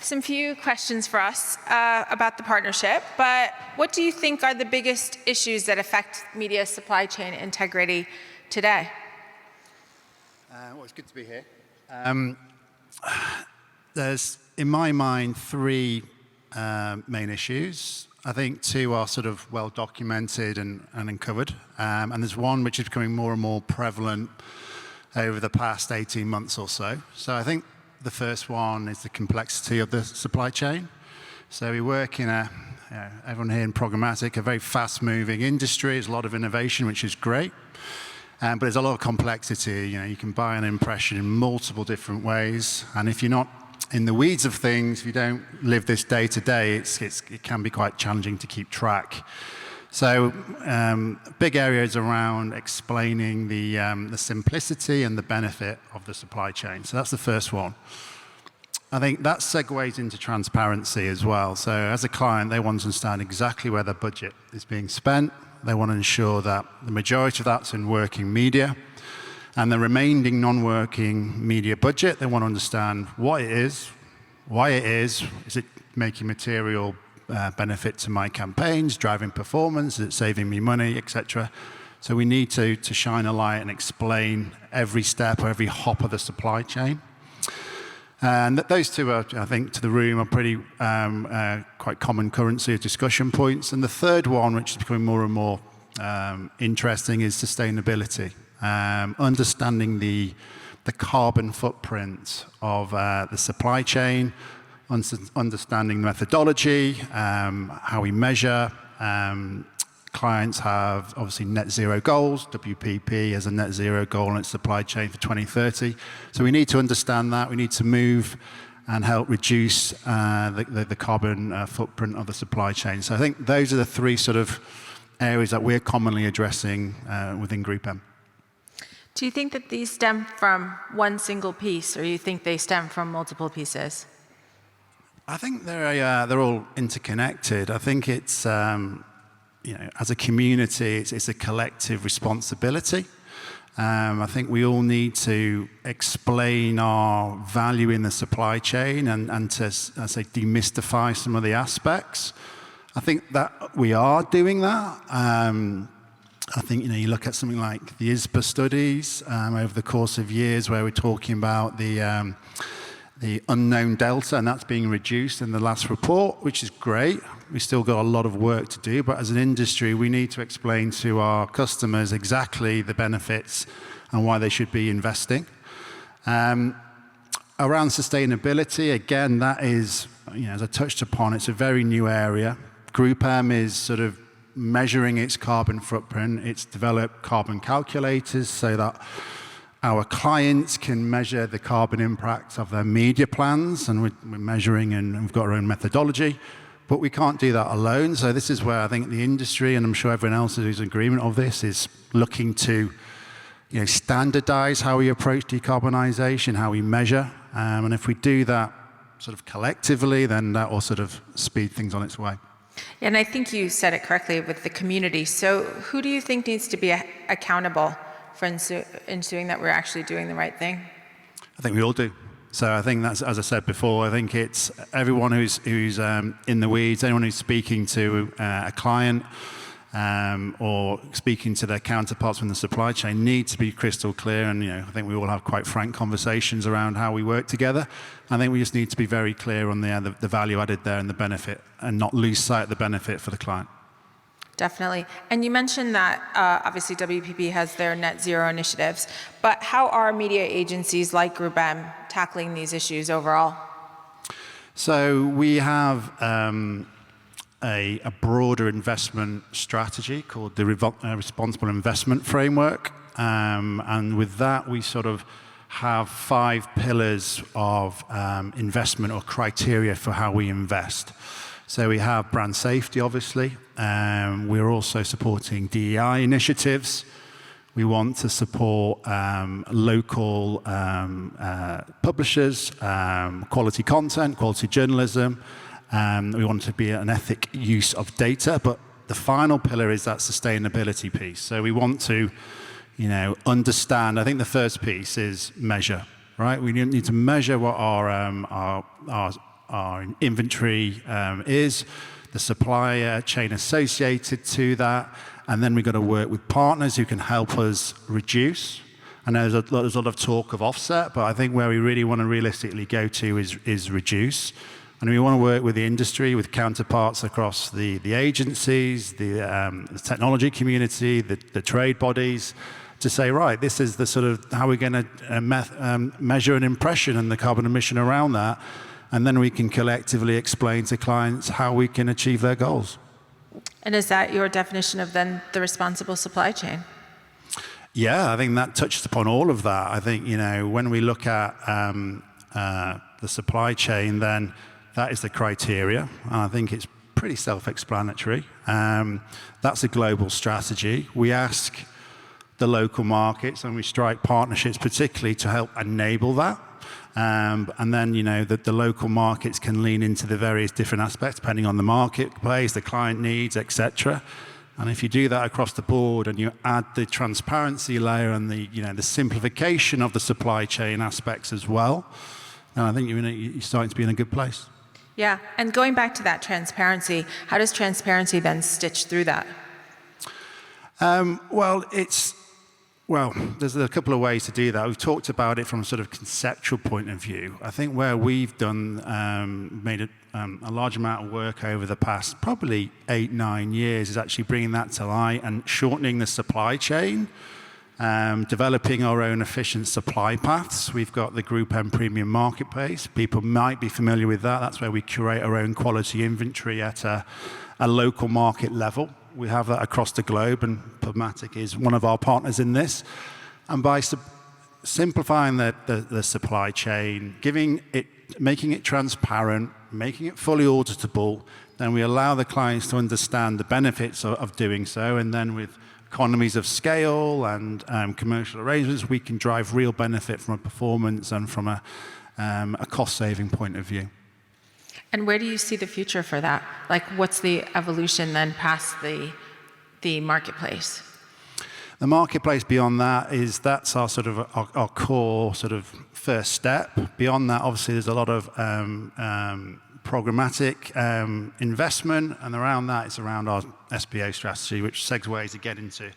some few questions for us about the partnership, but what do you think are the biggest issues that affect media supply chain integrity today? Well, it's good to be here. There's, in my mind, three main issues. I think two are sort of well documented and uncovered, and there's one which is becoming more and more prevalent over the past 18 months or so. So I think the first one is the complexity of the supply chain. So we work in everyone here in PubMatic, a very fast-moving industry. There's a lot of innovation, which is great, but there's a lot of complexity. You can buy an impression in multiple different ways, and if you're not in the weeds of things, if you don't live this day to day, it can be quite challenging to keep track. So big areas around explaining the simplicity and the benefit of the supply chain. So that's the first one. I think that segues into transparency as well. So as a client, they want to understand exactly where their budget is being spent. They want to ensure that the majority of that's in working media. And the remaining non-working media budget, they want to understand what it is, why it is it making material benefit to my campaigns, driving performance, is it saving me money, etc. So we need to shine a light and explain every step or every hop of the supply chain. And those two are, I think, to the room are pretty quite common currency of discussion points. And the third one, which is becoming more and more interesting, is sustainability. Understanding the carbon footprint of the supply chain, understanding the methodology, how we measure. Clients have obviously net zero goals. WPP has a net zero goal in its supply chain for 2030. So we need to understand that. We need to move and help reduce the carbon footprint of the supply chain. So I think those are the three sort of areas that we're commonly addressing within GroupM. Do you think that these stem from one single piece, or do you think they stem from multiple pieces? I think they're all interconnected. I think it's, as a community, it's a collective responsibility. I think we all need to explain our value in the supply chain and to, I say, demystify some of the aspects. I think that we are doing that. I think, you look at something like the ISPA studies over the course of years where we're talking about the unknown delta, and that's being reduced in the last report, which is great. We still got a lot of work to do, but as an industry, we need to explain to our customers exactly the benefits and why they should be investing. Around sustainability, again, that is, as I touched upon, it's a very new area. GroupM is sort of measuring its carbon footprint. It's developed carbon calculators so that our clients can measure the carbon impact of their media plans, and we're measuring, and we've got our own methodology, but we can't do that alone. So this is where I think the industry, and I'm sure everyone else who's in agreement of this, is looking to standardize how we approach decarbonization, how we measure, and if we do that sort of collectively, then that will sort of speed things on its way. Yeah, and I think you said it correctly with the community. So who do you think needs to be accountable for ensuring that we're actually doing the right thing? I think we all do. So I think that's, as I said before, I think it's everyone who's in the weeds, anyone who's speaking to a client or speaking to their counterparts from the supply chain needs to be crystal clear. And I think we all have quite frank conversations around how we work together. I think we just need to be very clear on the value added there and the benefit, and not lose sight of the benefit for the client. Definitely. And you mentioned that obviously WPP has their net zero initiatives, but how are media agencies like GroupM tackling these issues overall? So we have a broader investment strategy called the Responsible Investment Framework. And with that, we sort of have 5 pillars of investment or criteria for how we invest. So we have brand safety, obviously. We're also supporting DEI initiatives. We want to support local publishers, quality content, quality journalism. We want to be an ethic use of data. But the final pillar is that sustainability piece. So we want to understand. I think the first piece is measure, right? We need to measure what our our inventory is, the supply chain associated to that, and then we've got to work with partners who can help us reduce. I know there's a lot of talk of offset, but I think where we really want to realistically go to is reduce. And we want to work with the industry, with counterparts across the agencies, the technology community, the trade bodies, to say, right, this is the sort of how we're going to measure an impression and the carbon emission around that. And then we can collectively explain to clients how we can achieve their goals. And is that your definition of then the responsible supply chain? Yeah, I think that touched upon all of that. I think, when we look at the supply chain, then that is the criteria. And I think it's pretty self-explanatory. That's a global strategy. We ask the local markets and we strike partnerships particularly to help enable that. And then, the local markets can lean into the various different aspects depending on the marketplace, the client needs, etc. And if you do that across the board and you add the transparency layer and the simplification of the supply chain aspects as well, then I think you're starting to be in a good place. Yeah, and going back to that transparency, how does transparency then stitch through that? There's a couple of ways to do that. We've talked about it from a sort of conceptual point of view. I think where we've made a large amount of work over the past probably 8-9 years is actually bringing that to light and shortening the supply chain, developing our own efficient supply paths. We've got the GroupM Premium Marketplace. People might be familiar with that. That's where we curate our own quality inventory at a local market level. We have that across the globe, and PubMatic is one of our partners in this. And by simplifying the supply chain, making it transparent, making it fully auditable, then we allow the clients to understand the benefits of doing so, and then with economies of scale and commercial arrangements, we can drive real benefit from a performance and from a cost-saving point of view. And where do you see the future for that? Like, what's the evolution then past the marketplace? The marketplace beyond that that's our sort of our core sort of first step. Beyond that, obviously, there's a lot of programmatic investment, and around that, it's around our SPO strategy, which segues again into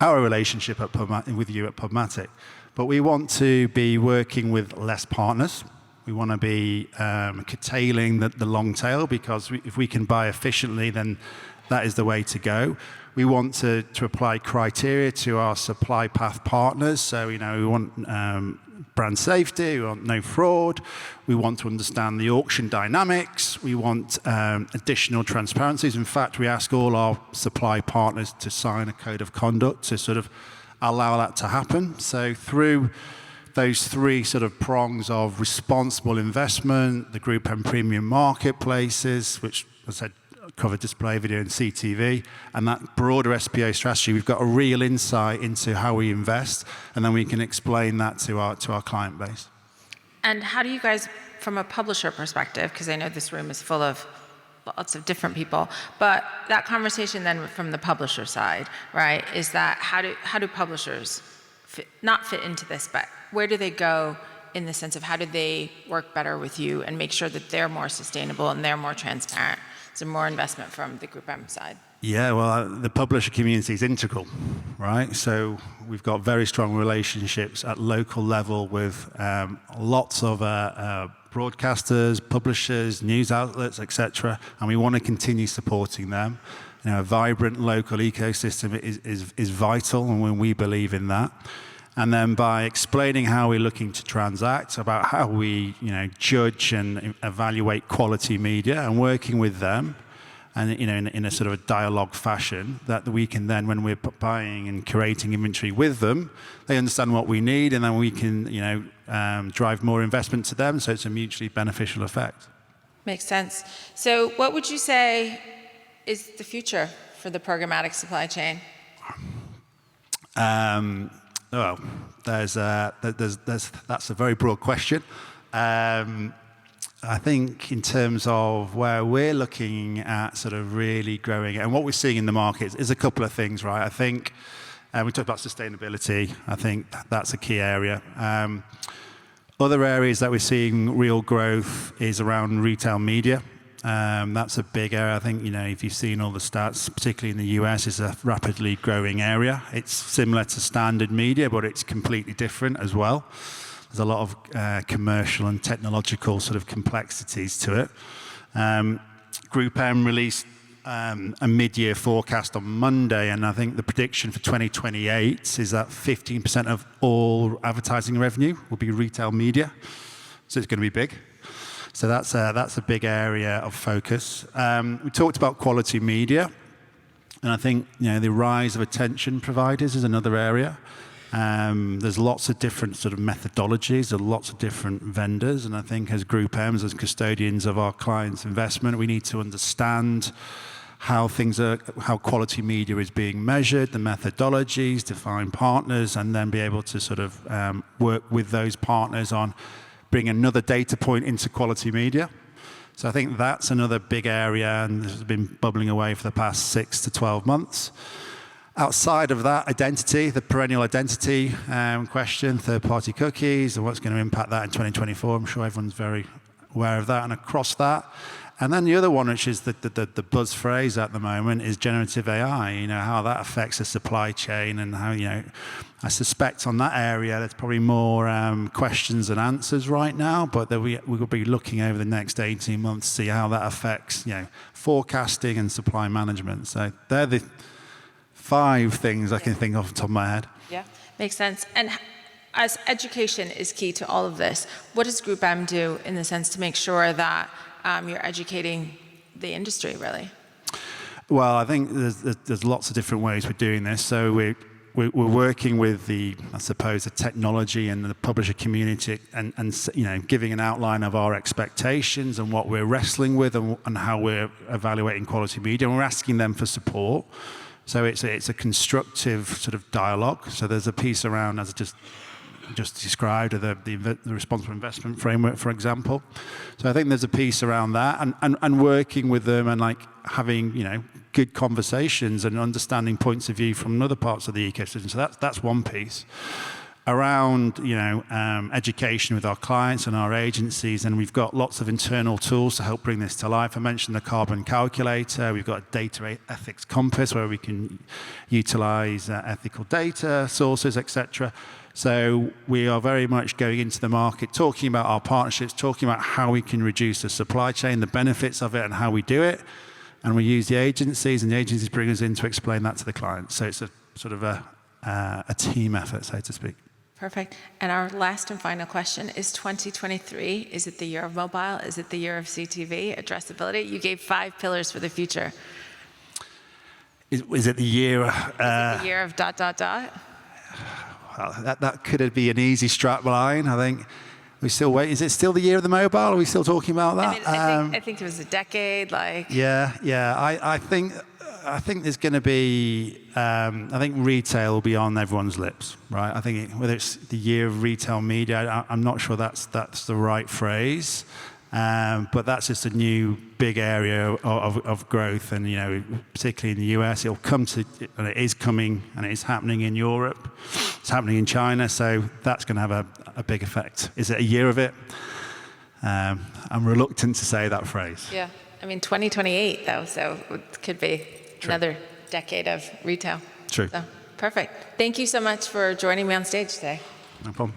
our relationship with you at PubMatic. But we want to be working with less partners. We want to be curtailing the long tail, because if we can buy efficiently, then that is the way to go. We want to apply criteria to our supply path partners. So, we want brand safety, we want no fraud, we want to understand the auction dynamics, we want additional transparencies. In fact, we ask all our supply partners to sign a code of conduct to sort of allow that to happen. So through those three sort of prongs of responsible investment, the GroupM Premium Marketplaces, which, as I said, cover display, video, and CTV, and that broader SPO strategy, we've got a real insight into how we invest, and then we can explain that to our client base. And how do you guys, from a publisher perspective, because I know this room is full of lots of different people, but that conversation then from the publisher side, right, is that how do publishers not fit into this, but where do they go in the sense of how do they work better with you and make sure that they're more sustainable and they're more transparent? So more investment from the GroupM side. Yeah, well, the publisher community is integral, right? So we've got very strong relationships at local level with lots of broadcasters, publishers, news outlets, etc., and we want to continue supporting them. A vibrant local ecosystem is vital, and we believe in that. And then by explaining how we're looking to transact, about how we judge and evaluate quality media, and working with them, and in a sort of a dialogue fashion, that we can then, when we're buying and curating inventory with them, they understand what we need, and then we can drive more investment to them. So it's a mutually beneficial effect. Makes sense. So what would you say is the future for the programmatic supply chain? Well, that's a very broad question. I think in terms of where we're looking at sort of really growing, and what we're seeing in the market is a couple of things, right? I think we talked about sustainability. I think that's a key area. Other areas that we're seeing real growth is around retail media. That's a big area. I think, if you've seen all the stats, particularly in the US, it's a rapidly growing area. It's similar to standard media, but it's completely different as well. There's a lot of commercial and technological sort of complexities to it. GroupM released a mid-year forecast on Monday, and I think the prediction for 2028 is that 15% of all advertising revenue will be retail media. So it's going to be big. So that's a big area of focus. We talked about quality media, and I think the rise of attention providers is another area. There's lots of different sort of methodologies, there are lots of different vendors, and I think as GroupMs, as custodians of our clients' investment, we need to understand how quality media is being measured, the methodologies, define partners, and then be able to sort of work with those partners on bring another data point into quality media. So I think that's another big area, and this has been bubbling away for the past 6 to 12 months. Outside of that, identity, the perennial identity question, third-party cookies, and what's going to impact that in 2024. I'm sure everyone's very aware of that. And across that, and then the other one, which is the buzz phrase at the moment, is generative AI. How that affects the supply chain, and how I suspect on that area there's probably more questions than answers right now. But we will be looking over the next 18 months to see how that affects forecasting and supply management. So they're the 5 things I can think of off the top of my head. Yeah, makes sense. And as education is key to all of this, what does GroupM do in the sense to make sure that you're educating the industry, really? Well, I think there's lots of different ways we're doing this. So we're working with the technology and the publisher community, and giving an outline of our expectations and what we're wrestling with, and how we're evaluating quality media. And we're asking them for support. So it's a constructive sort of dialogue. So there's a piece around, as I just described, the responsible investment framework, for example. So I think there's a piece around that, and working with them, and having good conversations and understanding points of view from other parts of the ecosystem. So that's one piece. Around education with our clients and our agencies, and we've got lots of internal tools to help bring this to life. I mentioned the carbon calculator. We've got a data ethics compass where we can utilize ethical data sources, etc. So we are very much going into the market, talking about our partnerships, talking about how we can reduce the supply chain, the benefits of it, and how we do it. And we use the agencies, and the agencies bring us in to explain that to the clients. So it's a sort of a team effort, so to speak. Perfect. And our last and final question is 2023. Is it the year of mobile? Is it the year of CTV, addressability? You gave 5 pillars for the future. Is it the year? Is it the year of ... Well, that could be an easy strap line. I think we still wait. Is it still the year of the mobile? Are we still talking about that? I think it was a decade. Yeah. I think there's going to be. I think retail will be on everyone's lips, right? I think whether it's the year of retail media, I'm not sure that's the right phrase, but that's just a new big area of growth, and particularly in the US, it'll come to, and it is coming, and it is happening in Europe. It's happening in China, so that's going to have a big effect. Is it a year of it? I'm reluctant to say that phrase. Yeah, 2028 though, so it could be. True. Another decade of retail. True. So, perfect. Thank you so much for joining me on stage today. No problem.